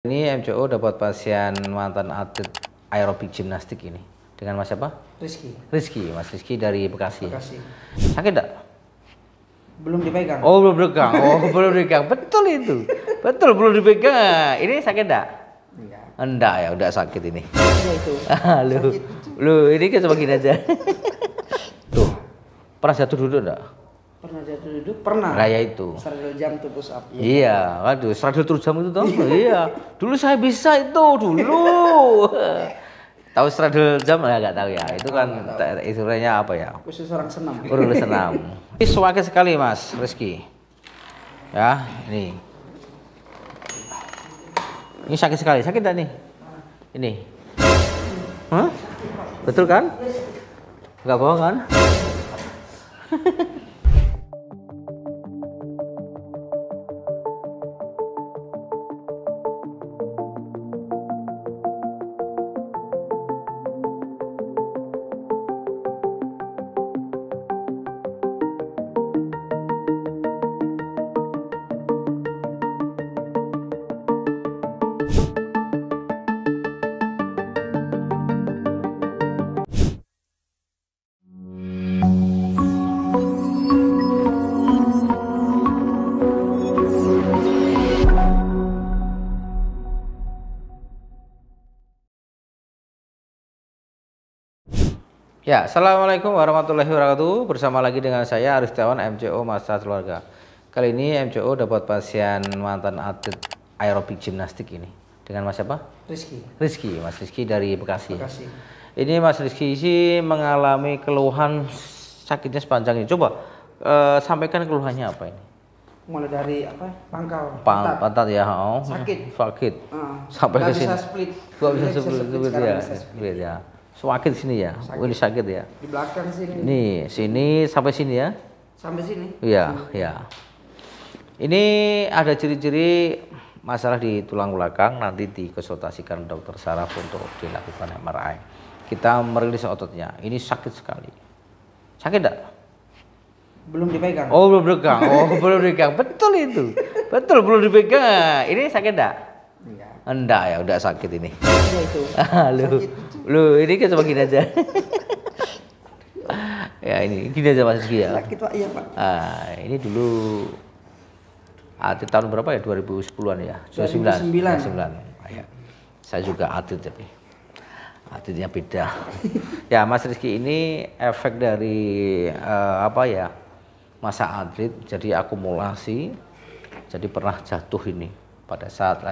Ini MCO dapat pasien mantan atlet aerobik gimnastik ini dengan Mas siapa? Rizky, Mas Rizky dari Bekasi. Sakit enggak? Belum dipegang. Oh, belum dipegang. Oh, belum dipegang. Betul itu. Betul, belum dipegang. Ini sakit enggak? Enggak ya, udah sakit ini. Iya itu. Lu ini kan cuma gini aja. Tuh. Pernah jatuh duduk enggak? Pernah jatuh duduk? Pernah. Nah, ya itu. Straddle jam tuh push up. Iya, waduh, straddle terus jam itu toh. Iya. Dulu saya bisa itu dulu. Tahu straddle jam enggak tahu ya. Itu kan istilahnya apa ya? Khusus orang senam. Orang senam. Ini sakit sekali Mas Rizky. Ya, ini. Ini sakit sekali. Sakit enggak nih? Ini. Hah? Betul kan? Enggak bohong kan? Ya, assalamualaikum warahmatullahi wabarakatuh. Bersama lagi dengan saya Arif Setiawan, MCO Massage Keluarga. Kali ini MCO dapat pasien mantan atlet aerobik gimnastik ini dengan Mas siapa? Rizky, Mas Rizky dari Bekasi. Ini Mas Rizky sih mengalami keluhan sakitnya sepanjang ini. Coba sampaikan keluhannya apa ini? Mulai dari apa? Pangkal. Pantat ya, Sakit. Sampai ke sini. Gak bisa split ya. Sakit sini ya, ini sakit ya. Di belakang sini. Nih, sini sampai sini ya. Sampai sini. Iya, ya. Ini ada ciri-ciri masalah di tulang belakang, nanti dikonsultasikan dokter saraf untuk dilakukan MRI. Kita merilis ototnya. Ini sakit sekali. Sakit enggak? Belum dipegang. Oh, belum dipegang. Oh, belum dipegang. Betul itu. Betul, belum dipegang. Ini sakit enggak? Enggak ya, udah sakit ini. Iya itu. Lu ini kan cuma gini aja. Ya ini gini aja Mas Rizky ya. Sakit Pak, iya Pak. Ini dulu atlet tahun berapa ya? 2010-an ya? 2009. Ya. Saya juga atlet tapi atletnya beda. Ya Mas Rizky ini efek dari apa ya? Masa atlet jadi akumulasi. Jadi pernah jatuh ini pada saat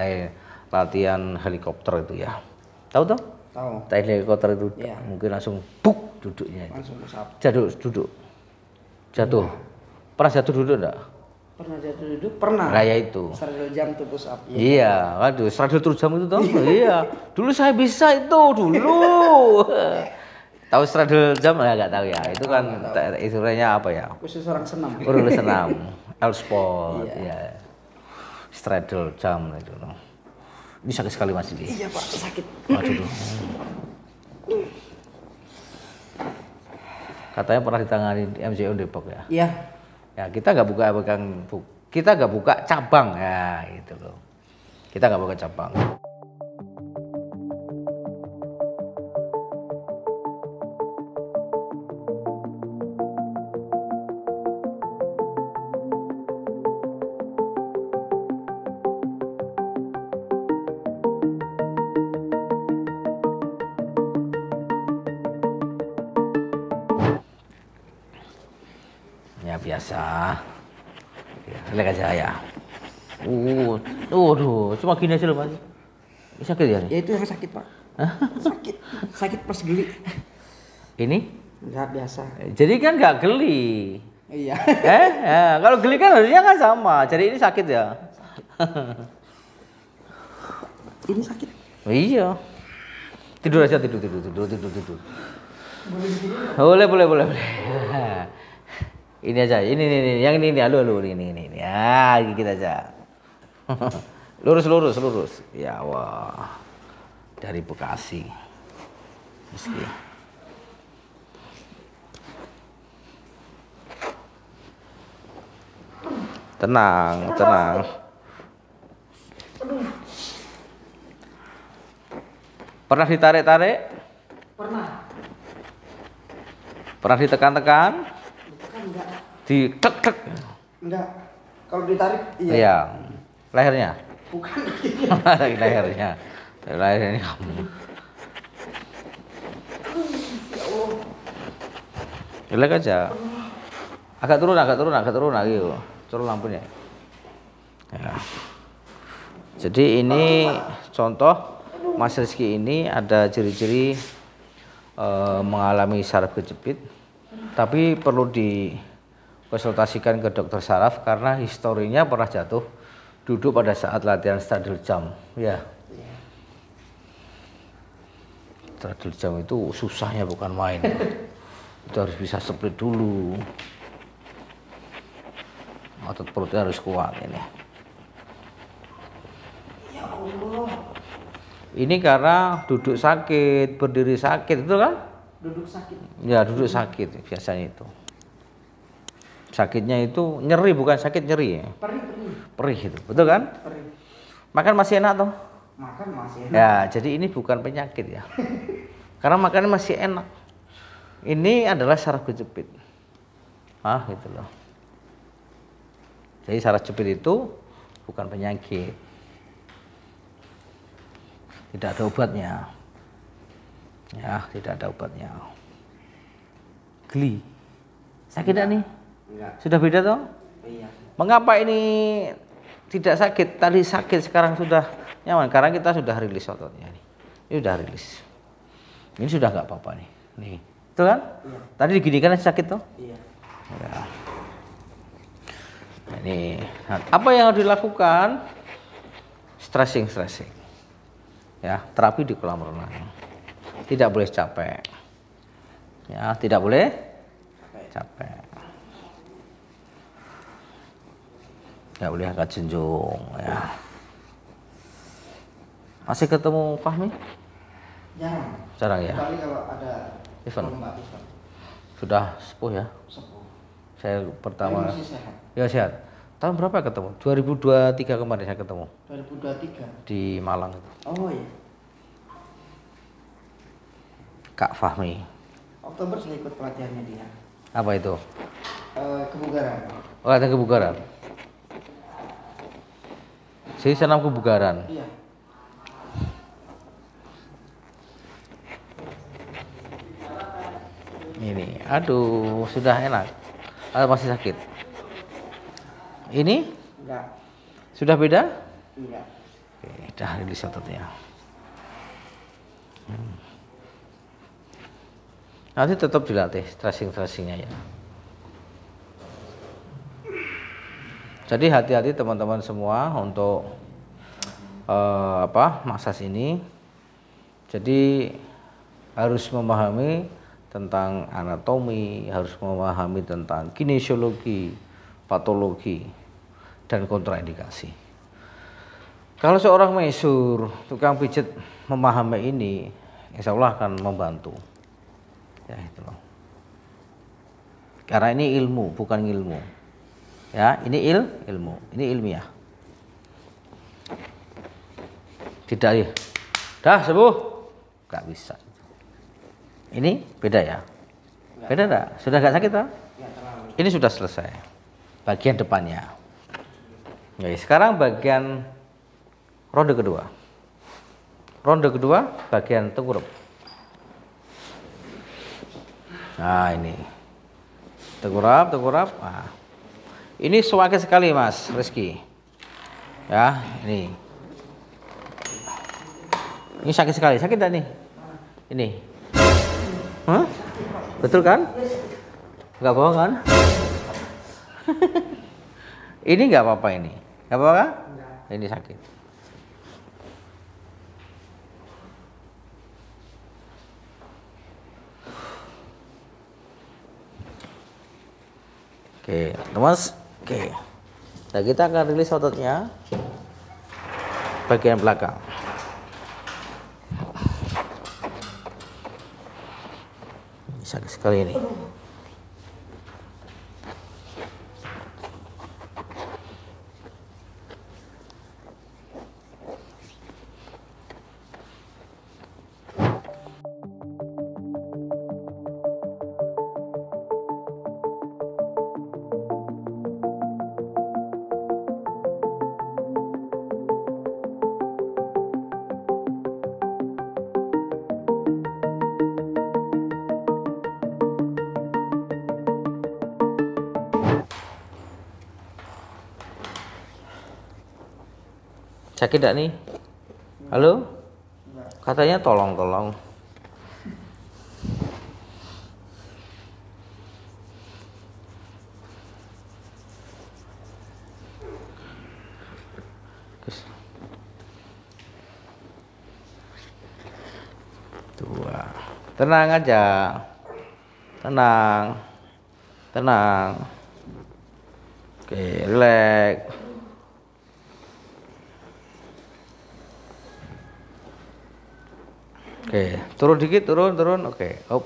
latihan helikopter itu ya. Tahu toh? Tahu. Helikopter itu ya. Mungkin langsung buk duduknya. Langsung pusap. Duduk. Jatuh. Pernah jatuh duduk enggak? Pernah jatuh duduk? Pernah. Nah, ya itu. Straddle jam tuh push up. Iya, waduh, straddle terus jam itu toh. Iya. Dulu saya bisa itu dulu. Tahu straddle jam enggak tahu ya. Itu kan istilahnya apa ya? Khusus orang senam. Orang senam. L-sport ya. Straddle jam itu. Ini sakit sekali Mas ini. Iya Pak, sakit. Waduh. Katanya pernah ditangani di MCO Depok ya? Iya. Ya kita nggak buka cabang ya gitu loh. Kita nggak buka cabang. Ya biasa. Relax aja ya. Cuma gini aja loh Mas. Ini sakit ya nih? Ya itu yang sakit Pak. Sakit pas geli. Ini? Enggak biasa. Jadi kan nggak geli. Iya. Kalau geli kan harusnya kan sama. Jadi ini sakit ya. Ini sakit. Oh, iya. Tidur aja tidur. Boleh. Ini aja, ini yang ini, halo, ini, ya, gigit aja. lurus. Ya, wah, dari Bekasi. Meski. Tenang. Pernah ditarik-tarik? Pernah. Pernah ditekan-tekan? Ditekan enggak? Ditek-tek? Enggak. Kalau ditarik iya. Iya. Lehernya? Bukan. Lehernya. Lehernya kamu. Ya Allah. Relax aja. Agak turun lagi. Turun lampunya. Ya. Jadi ini contoh Mas Rizky ini ada ciri-ciri mengalami saraf kejepit, tapi perlu dikonsultasikan ke dokter saraf karena historinya pernah jatuh duduk pada saat latihan straddle jump. Ya. Straddle jump itu susahnya bukan main. Itu harus bisa split dulu. Otot perutnya harus kuat ini. Ya Allah. Ini karena duduk sakit, berdiri sakit, itu kan? Duduk sakit. Ya, duduk sakit biasanya itu. Sakitnya itu nyeri, bukan sakit nyeri ya. Perih itu, betul kan? Perih. Makan masih enak toh? Makan masih enak. Ya, jadi ini bukan penyakit ya. Karena makannya masih enak. Ini adalah saraf kejepit. Gitu loh. Jadi saraf kejepit itu bukan penyakit. Tidak ada obatnya. Ya, tidak ada obatnya. Geli. Sakit enggak nih? Enggak. Sudah beda toh? Iya. Mengapa ini tidak sakit? Tadi sakit, sekarang sudah nyaman. Karena kita sudah rilis ototnya nih. Ini sudah rilis. Ini sudah nggak apa-apa nih. Nih, itu kan? Iya. Tadi diginikan sakit toh? Iya. Ya. Ini, apa yang harus dilakukan? Stretching. Ya, terapi di kolam renang. Tidak boleh capek. Ya, tidak boleh capek. Tidak boleh angkat junjung. Ya. Masih ketemu Fahmi? Jarang ya. Kali kalau ada Event. lomba event. Sudah sepuh ya. Sepuh. Saya pertama. Tapi masih sehat. Ya sehat. Tahun berapa ketemu? 2023 kemarin saya ketemu 2023. di Malang. Oh iya. Kak Fahmi. Oktober saya ikut pelatihannya dia. Apa itu? Kebugaran. Oh, ada kebugaran. Jadi senam kebugaran. Iya. Ini, aduh, sudah enak. Masih sakit. Ini Enggak. sudah beda? Enggak. Oke, dah rilis ototnya. Nanti tetap dilatih stretchingnya ya. Jadi hati-hati teman-teman semua untuk massage ini. Jadi harus memahami tentang anatomi, harus memahami tentang kinesiologi, patologi, dan kontraindikasi. Kalau seorang mesur, tukang pijat memahami ini, insya Allah akan membantu. Ya itu loh. Karena ini ilmu, bukan ilmu. Ya, ini ilmu, ini ilmiah. Tidak ya, dah sembuh, nggak bisa. Ini beda ya, beda enggak? Sudah nggak sakit toh? Ini sudah selesai. Bagian depannya. Ya, sekarang bagian ronde kedua. Ronde kedua bagian tengkurap. Nah ini tengkurap. Nah, ini sakit sekali Mas Rizky. Ya ini sakit sekali. Sakit tak nih? Ini. Hah? Betul kan? Enggak bohong kan? Ini nggak apa-apa ini. Nggak apa-apa kan? Ini sakit. Oke, teman. Oke. Nah, kita akan rilis ototnya bagian belakang. Sakit sekali ini. Sakit enggak nih? Halo? Enggak. Katanya tolong. Dua. Tenang aja. Tenang. Oke, relax. Oke, turun dikit, turun. Oke, up.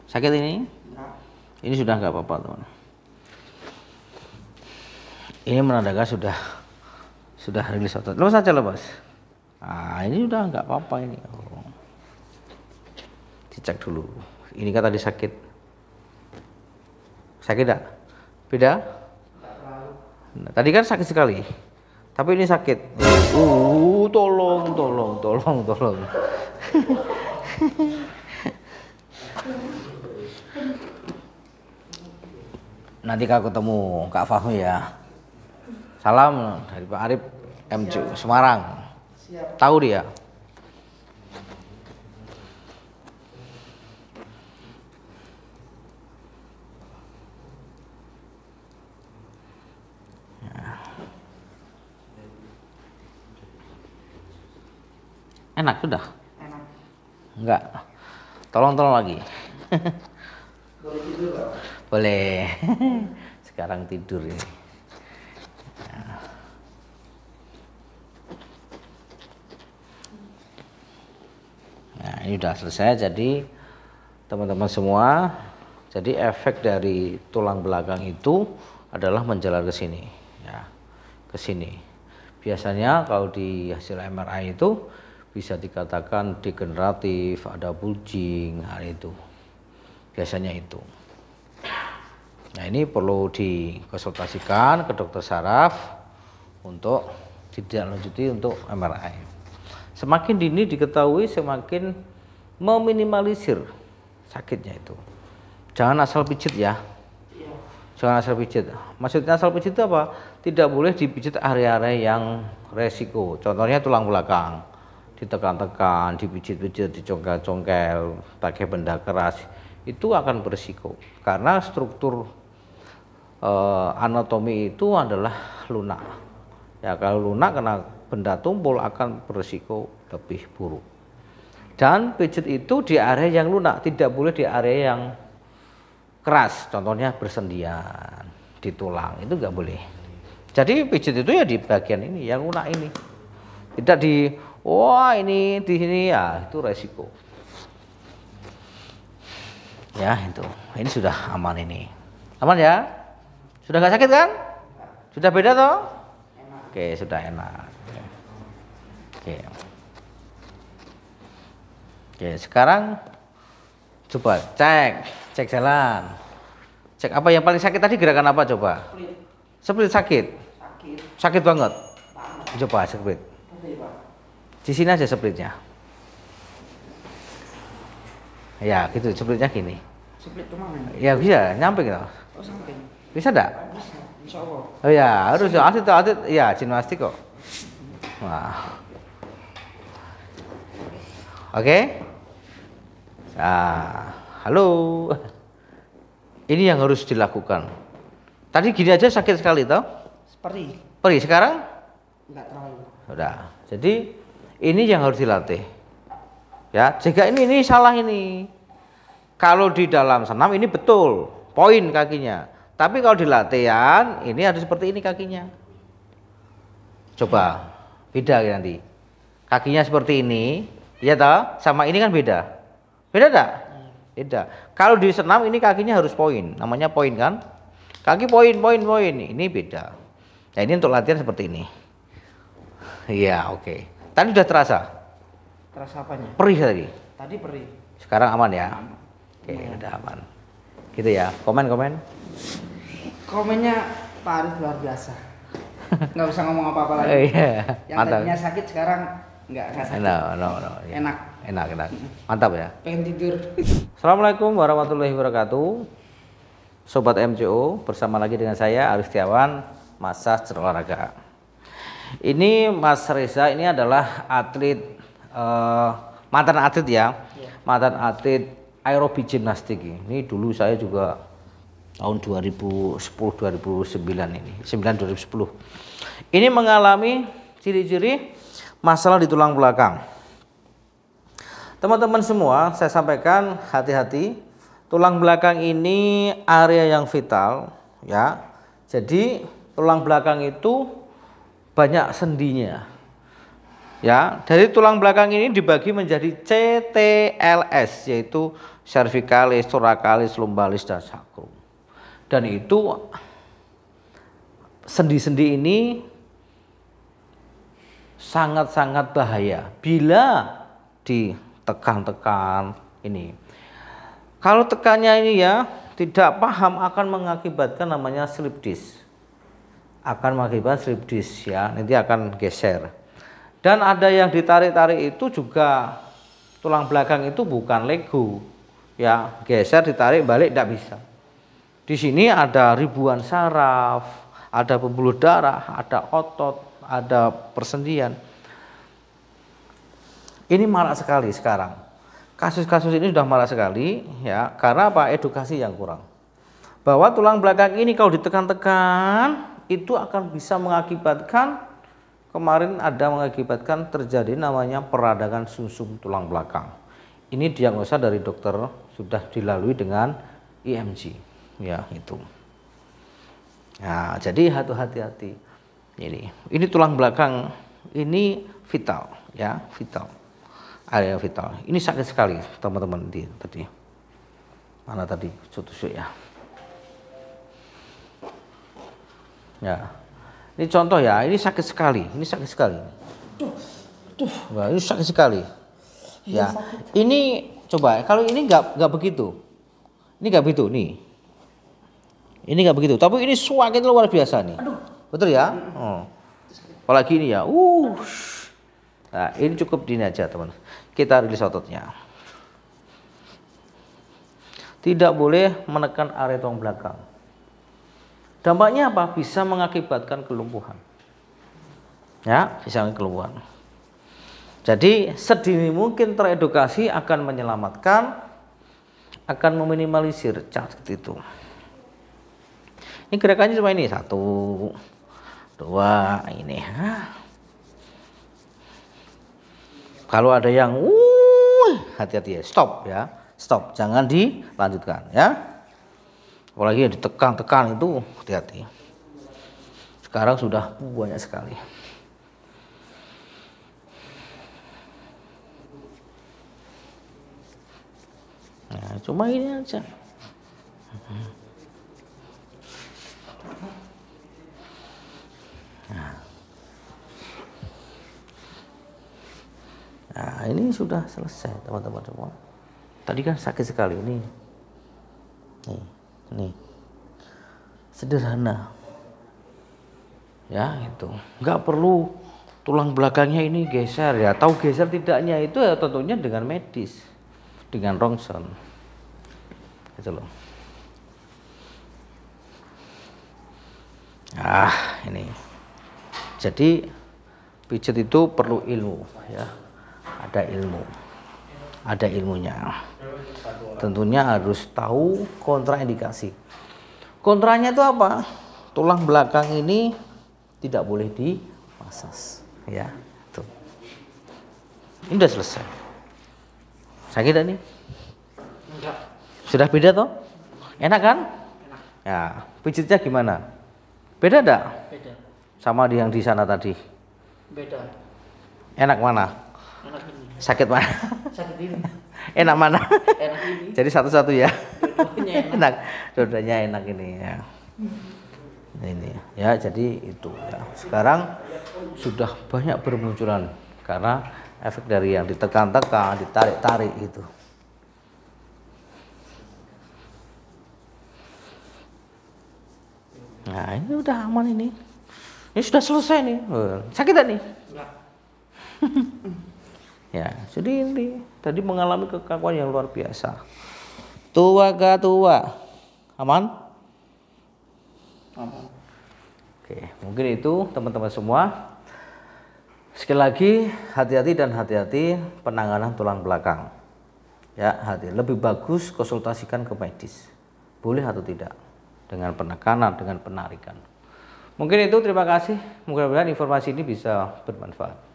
Sakit ini? Enggak. Ini sudah nggak apa-apa, teman. Ini menandakan sudah rilis otot. Lepas aja lepas. Nah, ini udah nggak apa-apa ini. Oh. Dicek dulu. Ini kan tadi sakit. Sakit enggak? Beda? Nah, tadi kan sakit sekali. Tapi ini sakit. Tolong. Nanti kalau ketemu Kak Fahmi ya. Salam dari Pak Arif MCO Semarang. Siap. Tahu dia. Enak sudah? Enak. Enggak. Tolong lagi. Boleh tidur nggak? Boleh. Sekarang tidur ini. Nah, ini udah selesai. Jadi teman-teman semua, jadi efek dari tulang belakang itu adalah menjalar ke sini, ya, ke sini. Biasanya kalau di hasil MRI itu bisa dikatakan degeneratif, ada bulging, hal itu. Biasanya itu. Nah, ini perlu dikonsultasikan ke dokter saraf untuk ditindaklanjuti untuk MRI. Semakin dini diketahui, semakin meminimalisir sakitnya itu. Jangan asal pijit ya. Iya. Jangan asal pijit. Maksudnya asal pijit itu apa? Tidak boleh dipijit area-area yang resiko. Contohnya tulang belakang. Ditekan-tekan, dipijit-pijit, dicongkel-congkel, pakai benda keras. Itu akan berisiko. Karena struktur anatomi itu adalah lunak. Ya, kalau lunak kena benda tumpul akan berisiko lebih buruk. Dan pijit itu di area yang lunak, tidak boleh di area yang keras. Contohnya bersendian di tulang, itu nggak boleh. Jadi pijit itu ya di bagian ini, yang lunak ini. Tidak di, wah ini di sini, ya itu resiko. Ya itu, ini sudah aman ini. Aman ya? Sudah nggak sakit kan? Sudah beda toh? Oke, sudah enak. Oke, sekarang coba cek jalan. Cek apa yang paling sakit tadi, gerakan apa coba? Split sakit. Sakit banget. Coba split. Di sini aja splitnya. Ya, gitu splitnya gini. Split kemana? Ya bisa, nyampe gitu. Oh, samping. Bisa enggak? Bisa. Insya Allah. Oh ya, harus atlet ya, gimnastik kok. Wah. Oke. Nah, halo. Ini yang harus dilakukan. Tadi gini aja sakit sekali toh? Seperti. Pergi sekarang? Enggak terlalu. Sudah. Jadi ini yang harus dilatih. Ya, jika ini salah ini. Kalau di dalam senam ini betul, poin kakinya. Tapi kalau di latihan ini harus seperti ini kakinya. Coba beda nanti. Kakinya seperti ini, ya toh? Sama ini kan beda. Beda enggak? Beda. Kalau di senam ini kakinya harus poin, namanya poin kan? Kaki poin. Ini beda. Nah, ini untuk latihan seperti ini. Iya, oke. Tadi udah terasa? Terasa apanya? Perih tadi. Tadi perih. Sekarang aman ya? Oke, udah aman. Gitu ya. Komen. Komennya Pak Arif luar biasa. Nggak usah ngomong apa-apa lagi. Iya. Yang Mantap. tadinya sakit sekarang nggak sakit. No. Iya. Enak. Enak. Mantap ya. Pengen tidur. Assalamualaikum warahmatullahi wabarakatuh. Sobat MCO, bersama lagi dengan saya Arif Setiawan, massage olahraga. Ini Mas Reza ini adalah atlet mantan atlet ya, mantan atlet aerobik gimnastik. Ini dulu saya juga tahun 2010-2009 ini, 2010. Ini mengalami ciri-ciri masalah di tulang belakang. Teman-teman semua, saya sampaikan hati-hati. Tulang belakang ini area yang vital, ya. Jadi tulang belakang itu banyak sendinya. Ya, dari tulang belakang ini dibagi menjadi CTLS, yaitu cervicalis, thoracalis, lumbalis, dan sacrum. Dan itu sendi-sendi ini sangat-sangat bahaya bila ditekan-tekan ini. Kalau tekannya ini ya tidak paham akan mengakibatkan namanya slip disc. Akan mengakibatkan slip disc ya, nanti akan geser. Dan ada yang ditarik-tarik itu juga tulang belakang itu bukan lego. Ya, geser ditarik balik tidak bisa. Di sini ada ribuan saraf, ada pembuluh darah, ada otot, ada persendian. Ini marak sekali sekarang. Kasus-kasus ini sudah marak sekali ya, karena apa? Edukasi yang kurang. Bahwa tulang belakang ini kalau ditekan-tekan itu akan bisa mengakibatkan, kemarin ada mengakibatkan terjadi namanya peradangan sumsum tulang belakang. Ini diagnosa dari dokter, sudah dilalui dengan IMG ya itu. Nah, jadi hati-hati. Ini tulang belakang ini vital ya, vital. Area vital. Ini sakit sekali teman-teman tadi. Mana tadi? Tusuk ya. Ya. Ini contoh ya, ini sakit sekali. Ini sakit sekali. Wah, ini sakit sekali. Ya. Ini coba kalau ini nggak begitu. Ini nggak begitu nih. Ini nggak begitu, tapi ini sakit luar biasa nih. Betul ya? Oh. Apalagi ini ya. Nah, ini cukup dini aja teman. Kita rilis ototnya. Tidak boleh menekan area tulang belakang. Dampaknya apa? Bisa mengakibatkan kelumpuhan. Ya, bisa kelumpuhan. Jadi sedini mungkin teredukasi akan menyelamatkan, akan meminimalisir seperti itu. Ini gerakannya cuma ini 1, 2 ini. Kalau ada yang hati-hati ya, stop ya, stop, jangan dilanjutkan ya. Apalagi yang ditekan-tekan itu hati-hati. Sekarang sudah banyak sekali. Nah, cuma ini aja. Nah, ini sudah selesai teman-teman semua. Tadi kan sakit sekali ini. Nih. Sederhana. Ya, itu. Enggak perlu tulang belakangnya ini geser ya. Tahu geser tidaknya itu ya tentunya dengan medis. Dengan rongsen. Gitu loh. Ini. Jadi pijat itu perlu ilmu ya. Ada ilmunya. Tentunya harus tahu kontraindikasi. Kontranya itu apa? Tulang belakang ini tidak boleh dimasas, ya. Tuh. Ini sudah selesai. Sakit nih? Enggak. Sudah beda toh? Enak kan? Enak. Ya, pijitnya gimana? Beda enggak? Beda. Sama yang di sana tadi. Beda. Enak mana? Enak ini. Sakit mana? Sakit ini. Enak mana? Enak ini. Jadi satu-satu ya. Dua-duanya enak. Enak. Dua-duanya enak ini ya. Ini ya, jadi itu ya. Sekarang sudah banyak bermunculan karena efek dari yang ditekan-tekan, ditarik-tarik gitu. Nah, ini udah aman ini. Ini sudah selesai nih. Sakit tak nih? Enggak. Ya, jadi ini tadi mengalami kekakuan yang luar biasa. Tua gak tua? Aman? Aman. Oke, mungkin itu teman-teman semua. Sekali lagi, hati-hati dan hati-hati penanganan tulang belakang. Ya, lebih bagus konsultasikan ke medis. Boleh atau tidak? Dengan penekanan, dengan penarikan. Mungkin itu, terima kasih. Mudah-mudahan informasi ini bisa bermanfaat.